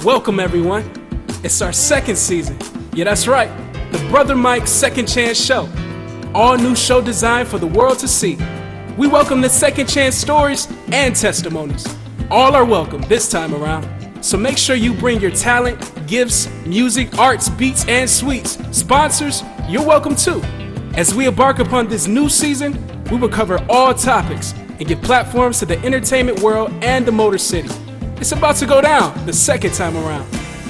Welcome everyone. It's our second season. Yeah, that's right. The Brother Mike's Second Chance Show. All new show designed for the world to see. We welcome the second chance stories and testimonies. All are welcome this time around. So make sure you bring your talent, gifts, music, arts, beats, and sweets. Sponsors, you're welcome too. As we embark upon this new season, we will cover all topics and give platforms to the entertainment world and the Motor City. It's about to go down the second time around.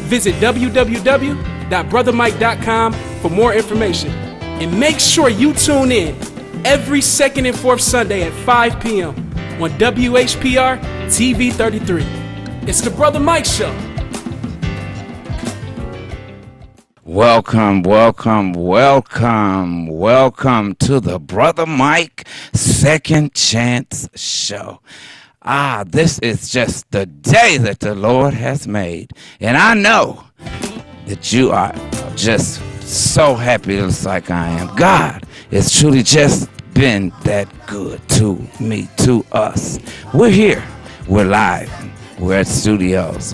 Visit www.brothermike.com for more information. And make sure you tune in every second and fourth Sunday at 5 p.m. on WHPR TV 33. It's the Brother Mike Show. Welcome to the Brother Mike Second Chance Show. This is just the day that the Lord has made. And I know that you are just so happy, just like I am. God has truly just been that good to me, to us. We're here. We're live. We're at studios.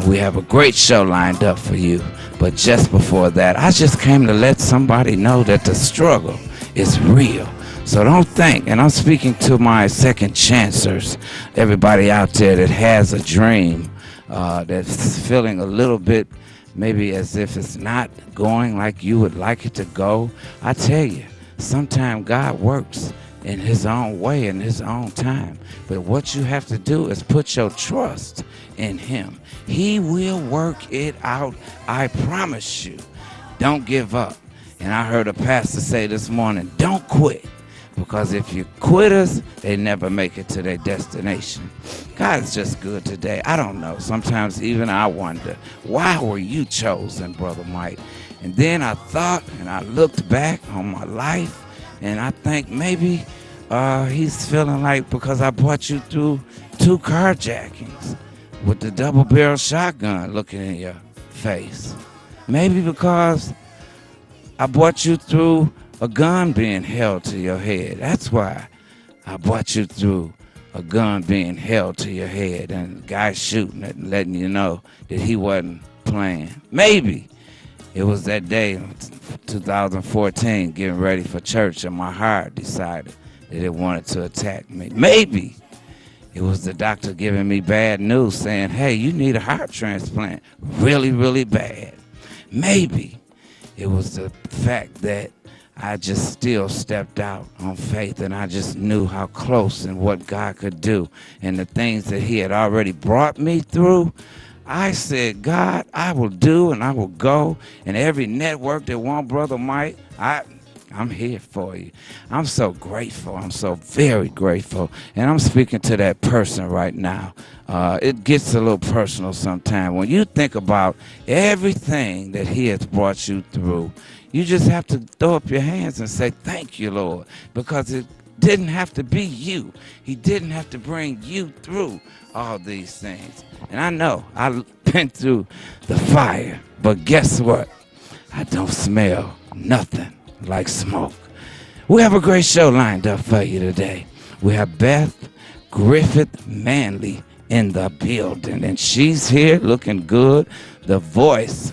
We have a great show lined up for you. But just before that, I just came to let somebody know that the struggle is real. So don't think, and I'm speaking to my second chancers, everybody out there that has a dream, that's feeling a little bit maybe as if it's not going like you would like it to go. I tell you, sometimes God works in his own way, in his own time. But what you have to do is put your trust in him. He will work it out, I promise you. Don't give up. And I heard a pastor say this morning, don't quit. Because if you quitters, they never make it to their destination. God's just good today. I don't know. Sometimes even I wonder, why were you chosen, Brother Mike? And then I thought, and I looked back on my life, and I think maybe he's feeling like because I brought you through 2 carjackings with the double-barrel shotgun looking in your face. Maybe because I brought you through a gun being held to your head. That's why I brought you through a gun being held to your head and the guy shooting it and letting you know that he wasn't playing. Maybe it was that day, 2014, getting ready for church, and my heart decided that it wanted to attack me. Maybe it was the doctor giving me bad news saying, hey, you need a heart transplant really, really bad. Maybe it was the fact that I just still stepped out on faith, and I just knew how close and what God could do and the things that he had already brought me through. I said, God, I will do and I will go. And every network that want Brother Mike, I'm here for you. I'm so grateful. I'm so very grateful. And I'm speaking to that person right now. It gets a little personal sometimes. When you think about everything that he has brought you through, you just have to throw up your hands and say, thank you, Lord, because it didn't have to be you. He didn't have to bring you through all these things. And I know I've been through the fire, but guess what? I don't smell nothing like smoke. We have a great show lined up for you today. We have Beth Griffith Manley in the building, and she's here looking good. The voice,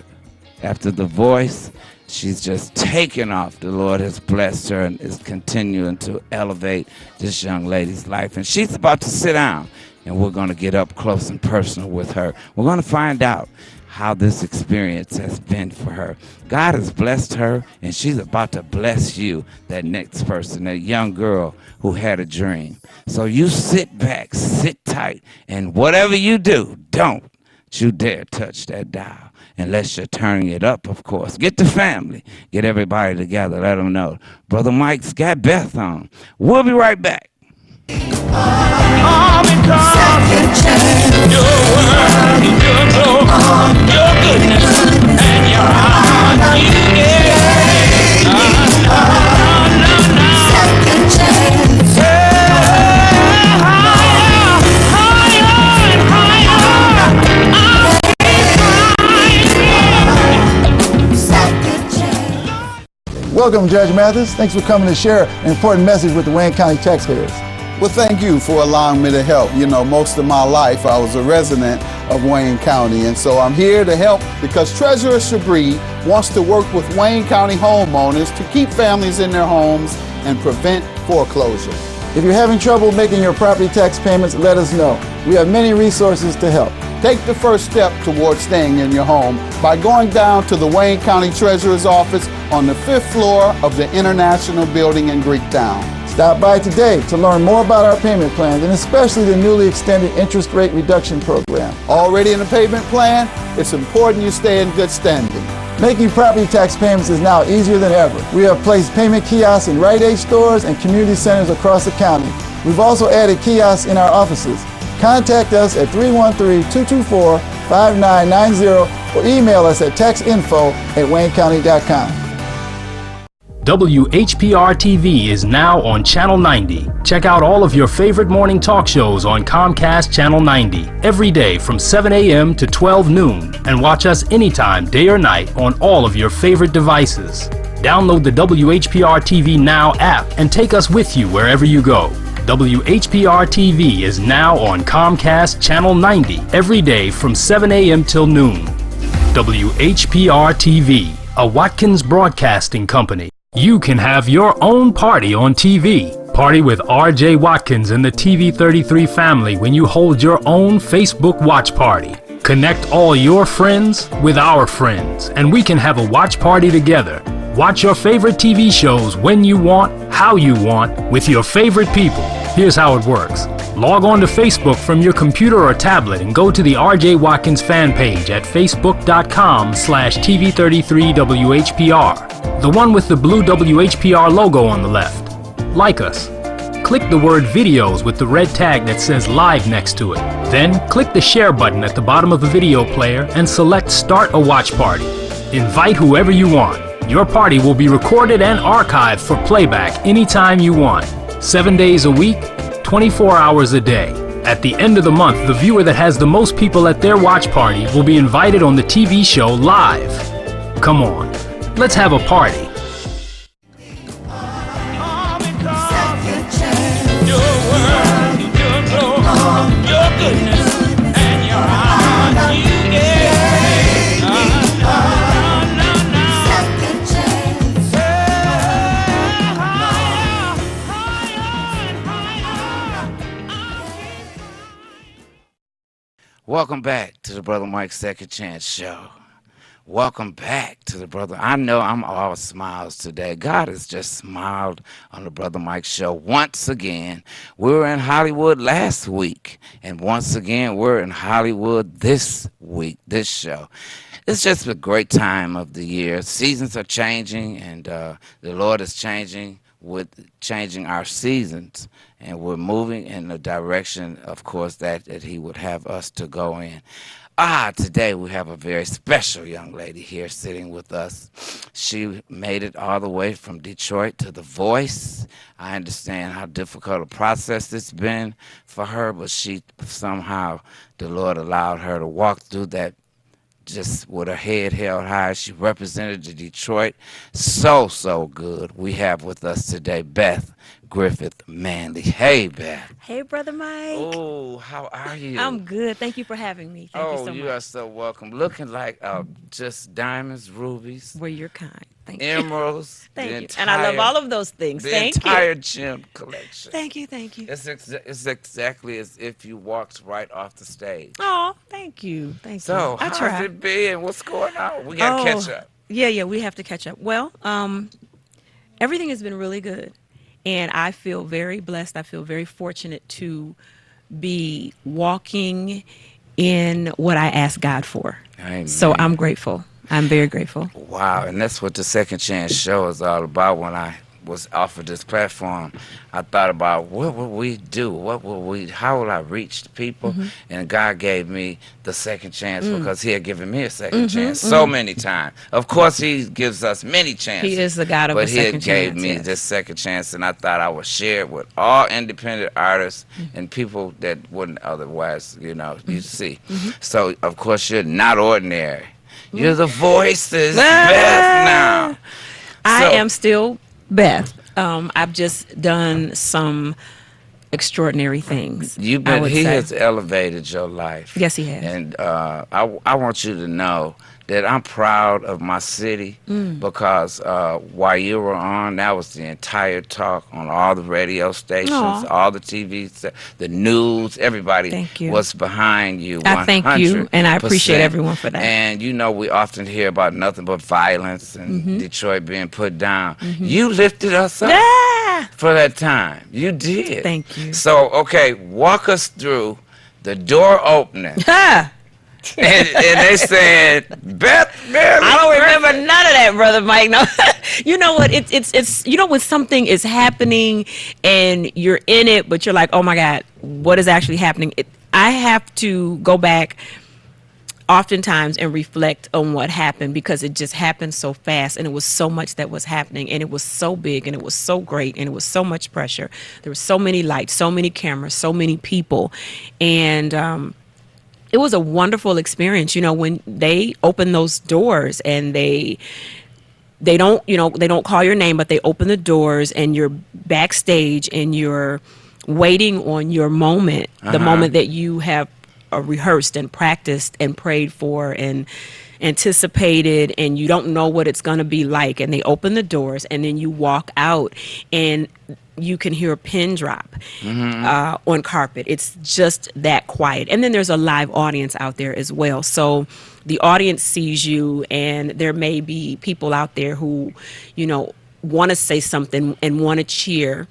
after the voice, she's just taken off. The Lord has blessed her and is continuing to elevate this young lady's life. And she's about to sit down, and we're going to get up close and personal with her. We're going to find out how this experience has been for her. God has blessed her, and she's about to bless you, that next person, that young girl who had a dream. So you sit back, sit tight, and whatever you do, don't you dare touch that dial. Unless you're turning it up, of course. Get the family. Get everybody together. Let them know. Brother Mike's got Beth on. We'll be right back. All because your word, your glory, your goodness, and your heart, you gave. Second chance. Welcome, Judge Mathis. Thanks for coming to share an important message with the Wayne County taxpayers. Well, thank you for allowing me to help. You know, most of my life I was a resident of Wayne County, and so I'm here to help because Treasurer Shabri wants to work with Wayne County homeowners to keep families in their homes and prevent foreclosure. If you're having trouble making your property tax payments, let us know. We have many resources to help. Take the first step towards staying in your home by going down to the Wayne County Treasurer's office on the 5th floor of the International Building in Greektown. Stop by today to learn more about our payment plans and especially the newly extended interest rate reduction program. Already in the payment plan? It's important you stay in good standing. Making property tax payments is now easier than ever. We have placed payment kiosks in Rite Aid stores and community centers across the county. We've also added kiosks in our offices. Contact us at 313-224-5990 or email us at taxinfo@waynecounty.com. WHPR TV is now on Channel 90. Check out all of your favorite morning talk shows on Comcast Channel 90 every day from 7 a.m. to 12 noon and watch us anytime, day or night, on all of your favorite devices. Download the WHPR TV Now app and take us with you wherever you go. WHPR TV is now on Comcast Channel 90 every day from 7 a.m. till noon. WHPR TV, a Watkins Broadcasting Company. You can have your own party on TV. Party with R.J. Watkins and the TV33 family when you hold your own Facebook watch party. Connect all your friends with our friends, and we can have a watch party together. Watch your favorite TV shows when you want, how you want, with your favorite people. Here's how it works. Log on to Facebook from your computer or tablet and go to the R.J. Watkins fan page at facebook.com/TV33WHPR. The one with the blue WHPR logo on the left. Like us. Click the word videos with the red tag that says live next to it. Then click the share button at the bottom of the video player and select start a watch party. Invite whoever you want. Your party will be recorded and archived for playback anytime you want. 7 days a week, 24 hours a day. At the end of the month, the viewer that has the most people at their watch party will be invited on the TV show live. Come on, let's have a party. Welcome back to the Brother Mike's Second Chance Show. Welcome back to the Brother. I know I'm all smiles today. God has just smiled on the Brother Mike Show once again. We were in Hollywood last week, and once again we're in Hollywood this week, this show. It's just a great time of the year. Seasons are changing, and the Lord is changing our seasons, and we're moving in the direction, of course, that he would have us to go in. Today we have a very special young lady here sitting with us. She made it all the way from Detroit to The Voice. I understand how difficult a process it's been for her, but somehow the Lord allowed her to walk through that just with her head held high. She represented Detroit so good. We have with us today Beth Griffith Manley. Hey, Beth. Hey, Brother Mike. Oh, how are you? I'm good. Thank you for having me. Thank you so much. You are so welcome. Looking like just diamonds, rubies. Well, you're kind. Thank you. Emeralds. Thank you. And I love all of those things. Thank you. The entire gem collection. Thank you. Thank you. It's exactly as if you walked right off the stage. Oh, thank you. Thank you. So, how's it been? What's going on? We got to catch up. Yeah, we have to catch up. Well, everything has been really good. And I feel very blessed. I feel very fortunate to be walking in what I asked God for. Amen. So I'm grateful. I'm very grateful. Wow, and that's what the Second Chance Show is all about. When I was offered this platform, I thought about what will we do? How will I reach the people? Mm-hmm. And God gave me the second chance because he had given me a second chance so many times. Of course, he gives us many chances. He is the God of a second chance. But he gave me this second chance, and I thought I would share it with all independent artists and people that wouldn't otherwise, you see. So, of course, you're not ordinary. You're the voices, Beth, now. I am still Beth. I've just done some extraordinary things. He has elevated your life. Yes, he has. And I want you to know that I'm proud of my city because while you were on, that was the entire talk on all the radio stations, Aw. all the TV, the news, everybody Thank you. was behind you. I thank you, and I appreciate everyone for that. And you know, we often hear about nothing but violence and Detroit being put down. You lifted us up for that time. You did. Thank you. So, okay, walk us through the door opening. and they said, Beth, I don't remember none of that, Brother Mike. No, you know what? It's you know when something is happening and you're in it, but you're like, oh my God, what is actually happening? I have to go back oftentimes and reflect on what happened because it just happened so fast and it was so much that was happening and it was so big and it was so great and it was so much pressure. There were so many lights, so many cameras, so many people, and it was a wonderful experience, you know, when they open those doors and they don't call your name, but they open the doors and you're backstage and you're waiting on your moment, the moment that you have rehearsed and practiced and prayed for and anticipated, and you don't know what it's going to be like. And they open the doors and then you walk out and you can hear a pin drop on carpet. It's just that quiet. And then there's a live audience out there as well. So the audience sees you, and there may be people out there who, you know, want to say something and want to cheer,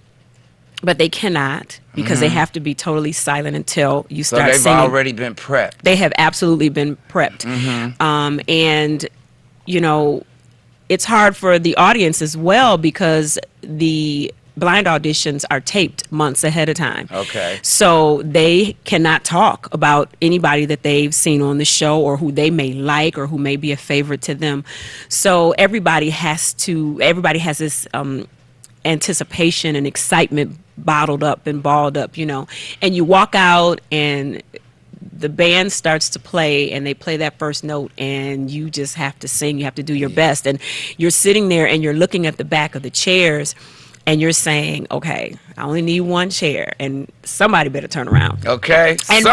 but they cannot because they have to be totally silent until you start singing. So they've already been prepped. They have absolutely been prepped. And, you know, it's hard for the audience as well because the blind auditions are taped months ahead of time. Okay. So they cannot talk about anybody that they've seen on the show or who they may like or who may be a favorite to them. So everybody has this anticipation and excitement bottled up and balled up, you know. And you walk out and the band starts to play and they play that first note and you just have to sing. You have to do your best. And you're sitting there and you're looking at the back of the chairs and you're saying, okay, I only need one chair, and somebody better turn around. Okay, and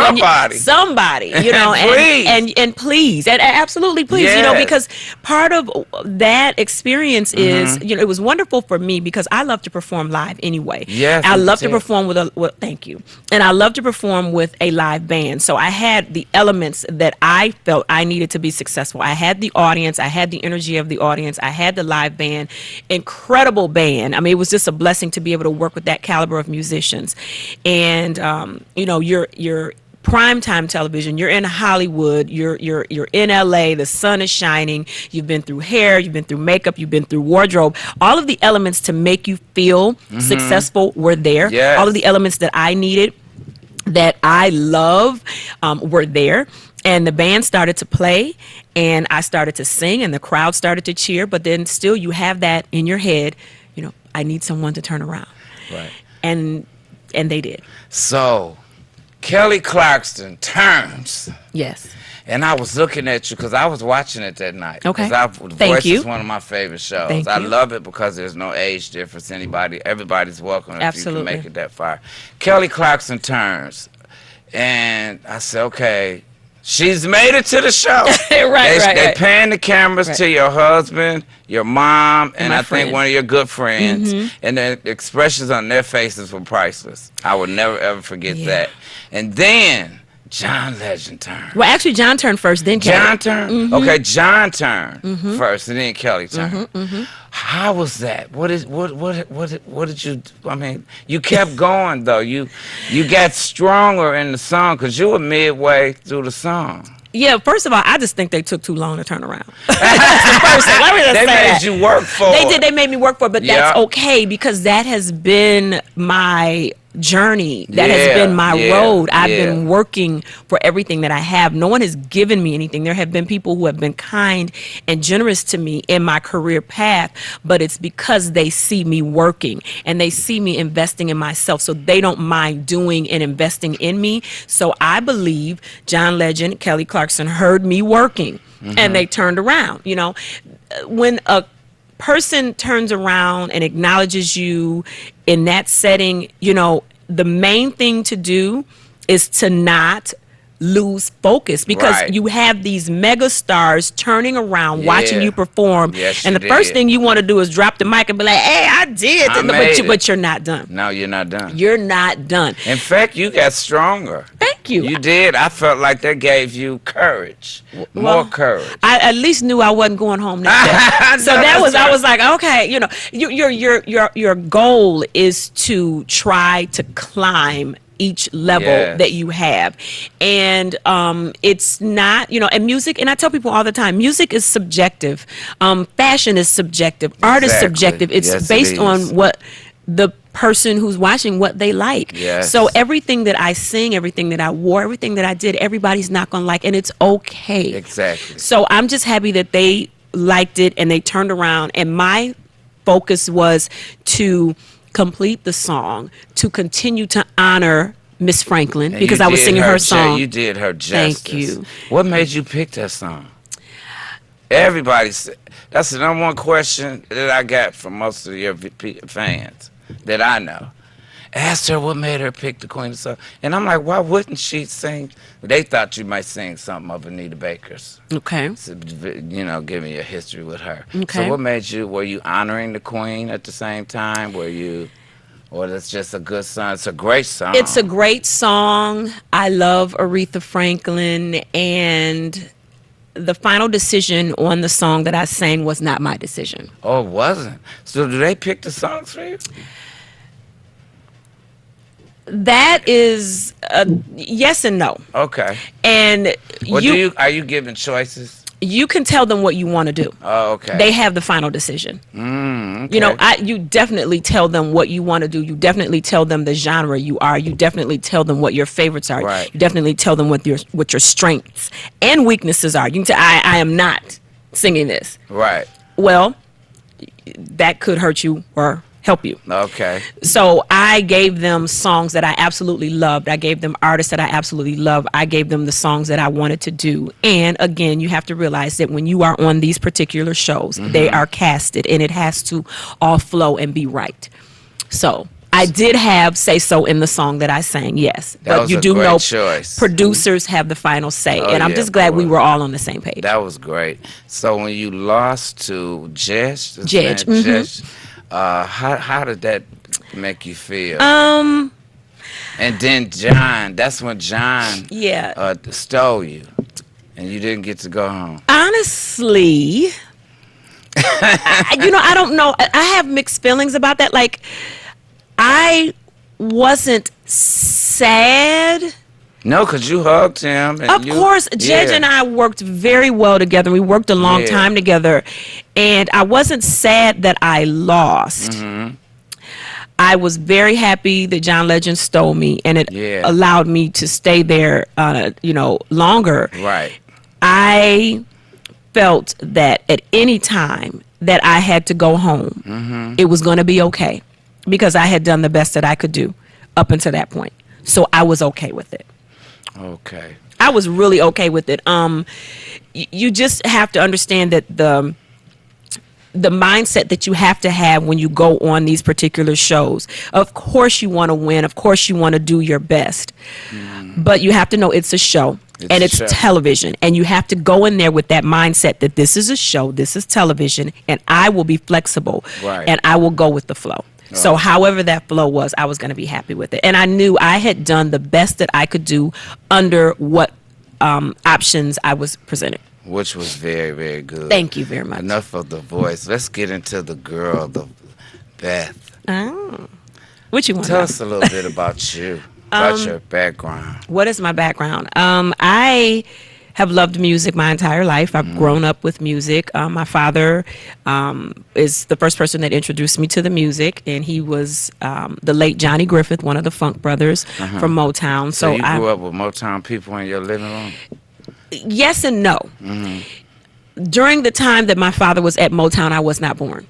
somebody, you know, and please, and absolutely please, you know, because part of that experience is, you know, it was wonderful for me because I love to perform live anyway. Yes, I love to perform with thank you, and I love to perform with a live band. So I had the elements that I felt I needed to be successful. I had the audience, I had the energy of the audience, I had the live band, incredible band. I mean, it was just a blessing to be able to work with that caliber of musicians. And you know, you're primetime television, you're in Hollywood, you're in LA, the sun is shining, you've been through hair, you've been through makeup, you've been through wardrobe. All of the elements to make you feel successful were there. Yes. All of the elements that I needed, that I love, were there. And the band started to play and I started to sing and the crowd started to cheer, but then still you have that in your head, you know, I need someone to turn around. Right. And they did. So, Kelly Clarkson turns. Yes. And I was looking at you because I was watching it that night. Okay. Because Thank Voice you. is one of my favorite shows. Thank I you. love it because there's no age difference. Everybody's welcome if Absolutely. you can make it that far. Kelly Clarkson turns. And I said, okay, she's made it to the show. They pan the cameras to your husband, your mom, and I think one of your good friends. And the expressions on their faces were priceless. I would never, ever forget that. And then John Legend turned. Well, actually, John turned first, then Kelly. John turned? Okay, John turned first, and then Kelly turned. How was that? What did you do? I mean, you kept going, though. You got stronger in the song because you were midway through the song. Yeah, first of all, I just think they took too long to turn around. That's the first thing. Let me just They say made that. you work for They it. did. They made me work for it, but that's okay because that has been my journey. That has been my road. I've been working for everything that I have. No one has given me anything. There have been people who have been kind and generous to me in my career path, but it's because they see me working and they see me investing in myself, so they don't mind doing and investing in me. So I believe John Legend, Kelly Clarkson heard me working and they turned around. You know, when a person turns around and acknowledges you in that setting, you know, the main thing to do is to not lose focus, because Right. you have these mega stars turning around watching Yeah. you perform, Yes, and you the first did. thing you want to do is drop the mic and be like, hey, I did, I made it. but you're not done. No, you're not done. You're not done. In fact, you got stronger. Thank you. You did. I felt like that gave you courage, more courage. I at least knew I wasn't going home that day. So No, that was, that's I was like, okay, you know, your goal is to try to climb each level Yes. that you have, and it's not, you know, and music, and I tell people all the time, music is subjective, fashion is subjective, art is Exactly. subjective. It's Yes, it based is. on what the person who's watching, what they like. Yes. So everything that I sing, everything that I wore, everything that I did, everybody's not gonna like, and it's okay. Exactly. So I'm just happy that they liked it and they turned around, and my focus was to complete the song, to continue to honor Miss Franklin, And because you I was did singing her song. You did her justice. Thank you. What made you pick that song? Everybody said, that's the number one question that I got from most of your fans that I know. Asked her what made her pick the Queen of Soul. And I'm like, why wouldn't she sing? They thought you might sing something of Anita Baker's. Okay. So, you know, give me a history with her. Okay. So what made you, were you honoring the Queen at the same time? Were you, or that's just a good song? It's a great song. It's a great song. I love Aretha Franklin, and the final decision on the song that I sang was not my decision. Oh, it wasn't. So do they pick the songs for you? That is yes and no. Okay. And Well, you are you giving choices? you can tell them what you want to do. Oh, okay. They have the final decision. Okay. You know, you definitely tell them what you want to do. You definitely tell them the genre you are. You definitely tell them what your favorites are. Right. You definitely tell them what your strengths and weaknesses are. You can tell, I am not singing this. Right. Well, that could hurt you or help you. Okay. So I gave them songs that I absolutely loved. I gave them artists that I absolutely love. I gave them the songs that I wanted to do. And again, you have to realize that when you are on these particular shows, they are casted, and it has to all flow and be right. So I did have say so in the song that I sang, yes. That but was you a do great know choice. producers have the final say. Oh, And I'm yeah, just glad we boy. were all on the same page. That was great. So when you lost to Judge, Judge, how did that make you feel? And then John, that's when John Yeah. stole you, and you didn't get to go home. Honestly, I don't know. I have mixed feelings about that. Like, I wasn't sad. No, because you hugged him. And Of course, Judge and I worked very well together. We worked a long Yeah. time together. And I wasn't sad that I lost. Mm-hmm. I was very happy that John Legend stole me, and it Yeah. allowed me to stay there, longer. Right. I felt that at any time that I had to go home, it was going to be okay, because I had done the best that I could do up until that point. So I was okay with it. Okay. I was really okay with it. You just have to understand that the mindset that you have to have when you go on these particular shows. Of course you want to win. Of course you want to do your best. But you have to know it's a show. And a it's show. television. And you have to go in there with that mindset that this is a show, this is television, and I will be flexible. Right. And I will go with the flow. So however that flow was, I was going to be happy with it. And I knew I had done the best that I could do under what options I was presented. Which was very, very good. Thank you very much. Enough of the voice. Let's get into the girl, the Beth. Oh. What you want to Tell know? us a little bit about you, about your background. What is my background? I have loved music my entire life. I've grown up with music. My father is the first person that introduced me to the music, and he was the late Johnny Griffith, one of the Funk Brothers from Motown. So you I grew up with Motown people in your living room? yes and no. During the time that my father was at Motown, I was not born.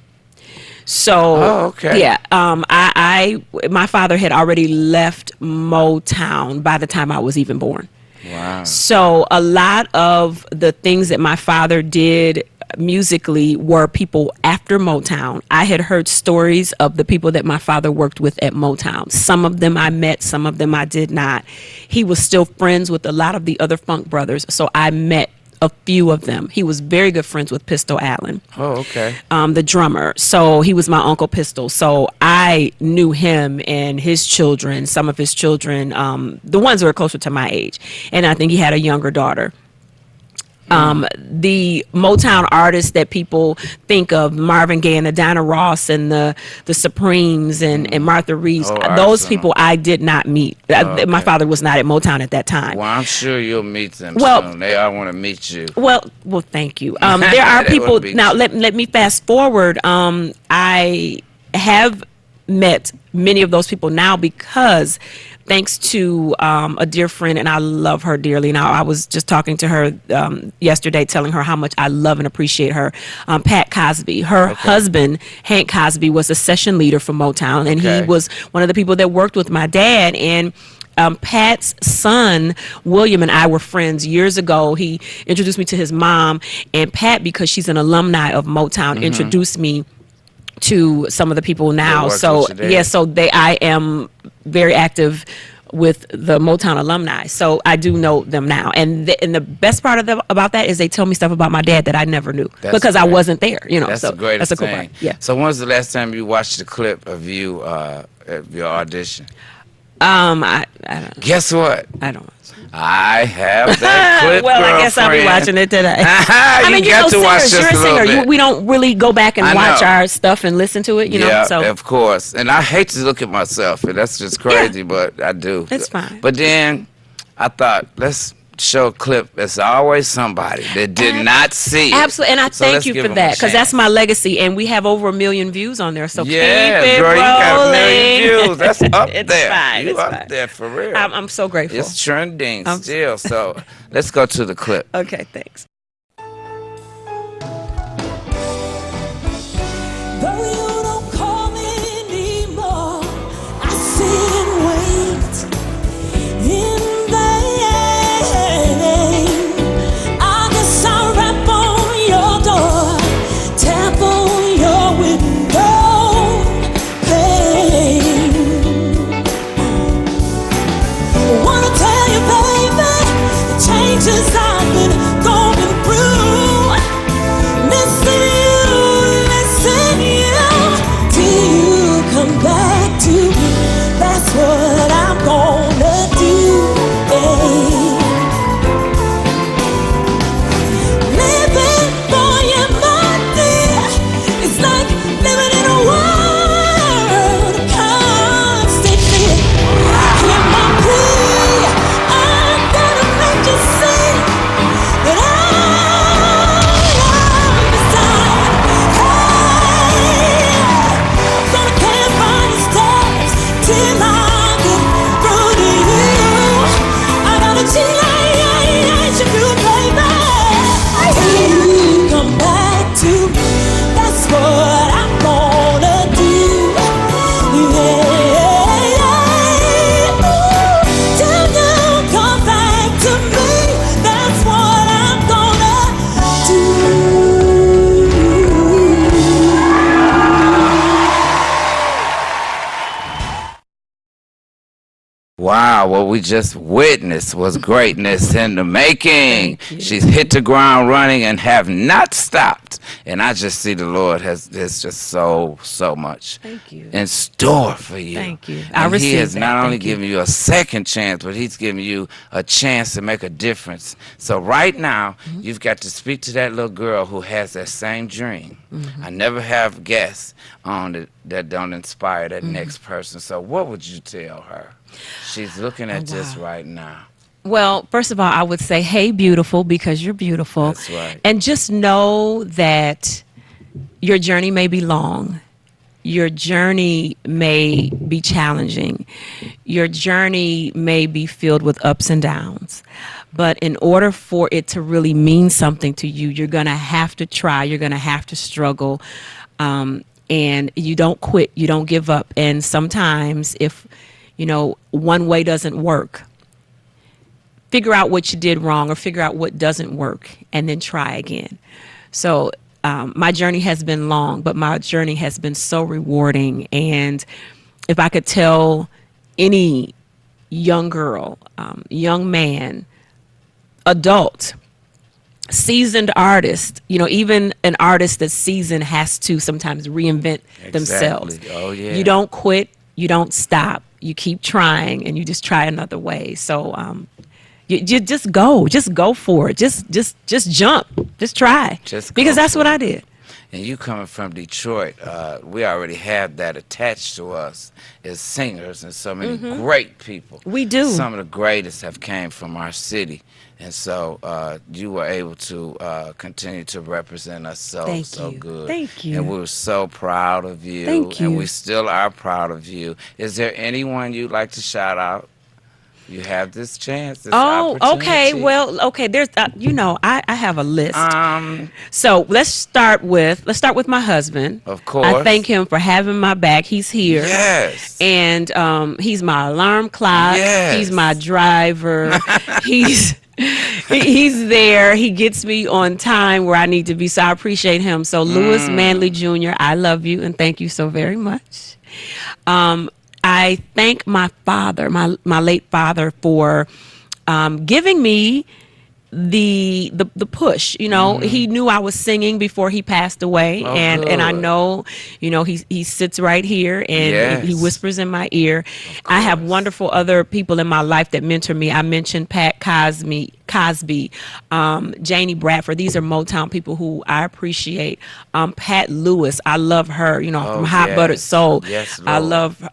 So, Oh, okay. yeah, my father had already left Motown by the time I was even born. Wow. So a lot of the things that my father did musically were people after Motown. I had heard stories of the people that my father worked with at Motown. Some of them I met, some of them I did not. He was still friends with a lot of the other funk brothers, so I met a few of them. He was very good friends with Pistol Allen. Oh, okay. The drummer. So he was my Uncle Pistol. So I knew him and his children, some of his children, the ones that were closer to my age. And I think he had a younger daughter. The Motown artists that people think of, Marvin Gaye and the Diana Ross and the Supremes and Martha Reeves, those people I did not meet. Okay. My father was not at Motown at that time. Well, I'm sure you'll meet them Well, soon. They all want to meet you. Well, thank you. There are They people would be now. too. Let me fast forward. I have met many of those people now because, thanks to a dear friend, and I love her dearly. Now, I was just talking to her yesterday, telling her how much I love and appreciate her. Pat Cosby, her husband, Hank Cosby, was a session leader for Motown, and he was one of the people that worked with my dad. And Pat's son, William, and I were friends years ago. He introduced me to his mom, and Pat, because she's an alumni of Motown, introduced me to some of the people now. So I am very active with the Motown alumni. So I do know them now. And the best part about that is they tell me stuff about my dad that I never knew because I wasn't there, That's the greatest that's a cool thing. part. Yeah. So when's the last time you watched the clip of you at your audition? I don't. Guess what? I don't. I have that clip. Well, I guess I'll be watching it today. You got to watch just you're a a little singer. bit. We don't really go back and I watch know. our stuff and listen to it, you know. Yeah, So of course. And I hate to look at myself, and that's just crazy, but I do. It's fine. But then I thought, let's show a clip. There's always somebody that did not see it. Absolutely, and I So thank let's you give for them a that because that's chance. my legacy, and we have over 1 million views on there. So Yeah, keep it girl, you got rolling. 1 million views. That's up It's there. fine, You it's up fine. there for real. I'm so grateful. It's trending I'm- still. So let's go to the clip. Okay, thanks. Though you don't call me anymore, I sit and wait in vain. I guess I'll rap on your door, tap on your window pane. Wanna tell you, baby, the changes I've been going through. Missing you till you come back to me. That's what I'm gonna do. Living for you, my dear, it's like living in a world of constant fear. Hear my plea, I'm gonna make you see that I understand. Hey, gonna camp by your steps till I get through to you. I gotta change you through, baby. Till you come back to me, that's what I'm gonna do. Yeah. Ooh, till you come back to me, that's what I'm gonna do. Wow, what we just witnessed was greatness in the making. She's hit the ground running and have not stopped. And I just see the Lord has just so much Thank you. in store for you. Thank you. And I He receive has that. not only Thank you. given you a second chance, but He's giving you a chance to make a difference. So right now, Mm-hmm. you've got to speak to that little girl who has that same dream. Mm-hmm. I never have guests on that don't inspire that Mm-hmm. next person. So what would you tell her? She's looking at this right now. Well, first of all, I would say, hey, beautiful, because you're beautiful. That's right. And just know that your journey may be long. Your journey may be challenging. Your journey may be filled with ups and downs. But in order for it to really mean something to you, you're going to have to try. You're going to have to struggle. And you don't quit. You don't give up. And sometimes if, one way doesn't work, figure out what you did wrong or figure out what doesn't work and then try again. So my journey has been long, but my journey has been so rewarding. And if I could tell any young girl, young man, adult, seasoned artist, even an artist that's seasoned has to sometimes reinvent themselves. Oh, yeah. You don't quit, you don't stop, you keep trying, and you just try another way. So you just go for it, just jump, just try, because that's what I did. And you coming from Detroit, we already have that attached to us as singers, and so many great people. We do. Some of the greatest have came from our city, and so you were able to continue to represent us so good. Thank you. And we were so proud of you. Thank you. And we still are proud of you. Is there anyone you'd like to shout out? You have this chance. This okay. opportunity. Well, okay. There's, I have a list. So let's start with my husband. Of course. I thank him for having my back. He's here. Yes. And he's my alarm clock. Yes. He's my driver. he's there. He gets me on time where I need to be. So I appreciate him. So Lewis Manley Jr., I love you and thank you so very much. I thank my father, my late father, for giving me the push. He knew I was singing before he passed away, and I know, he sits right here and he whispers in my ear. I have wonderful other people in my life that mentor me. I mentioned Pat Cosby, Janie Bradford. These are Motown people who I appreciate. Pat Lewis, I love her. From Hot Buttered Soul. Yes, Lord. I love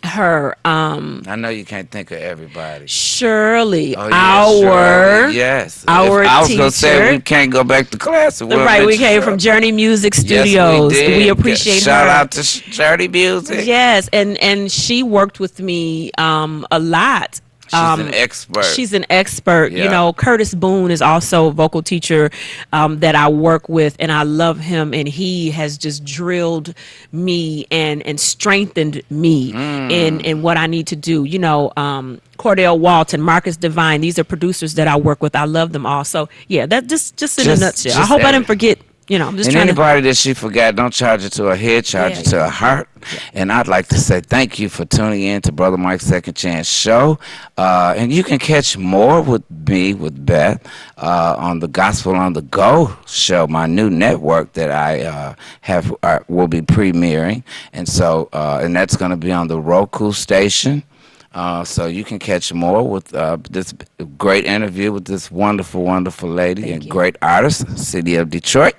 her. I know you can't think of everybody. Shirley, Shirley. Yes. Our I was teacher. gonna say we can't go back to class. Right, we came from Journey Music Studios. Yes, we did. We appreciate Shout her. out to Journey Music. Yes, and she worked with me a lot. She's an expert. She's an expert. Yeah. Curtis Boone is also a vocal teacher that I work with, and I love him. And he has just drilled me and strengthened me in what I need to do. Cordell Walton, Marcus Devine. These are producers that I work with. I love them all. So yeah, that just in a nutshell. I hope I didn't forget. I'm just and trying anybody that she forgot, don't charge it to her head, charge it to her heart. And I'd like to say thank you for tuning in to Brother Mike's Second Chance Show. And you can catch more with me, with Beth, on the Gospel on the Go show, my new network that I will be premiering. And so, and that's going to be on the Roku station. So you can catch more with this great interview with this wonderful, wonderful lady and great artist, city of Detroit.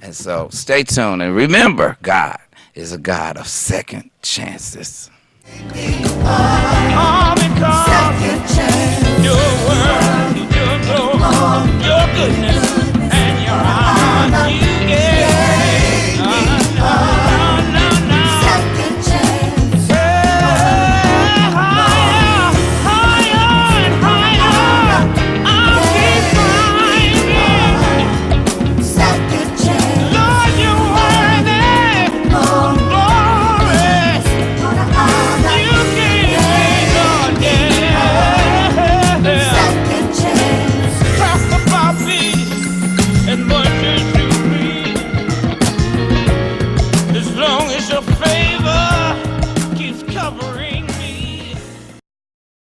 And so stay tuned. And remember, God is a God of second chances. Second chance.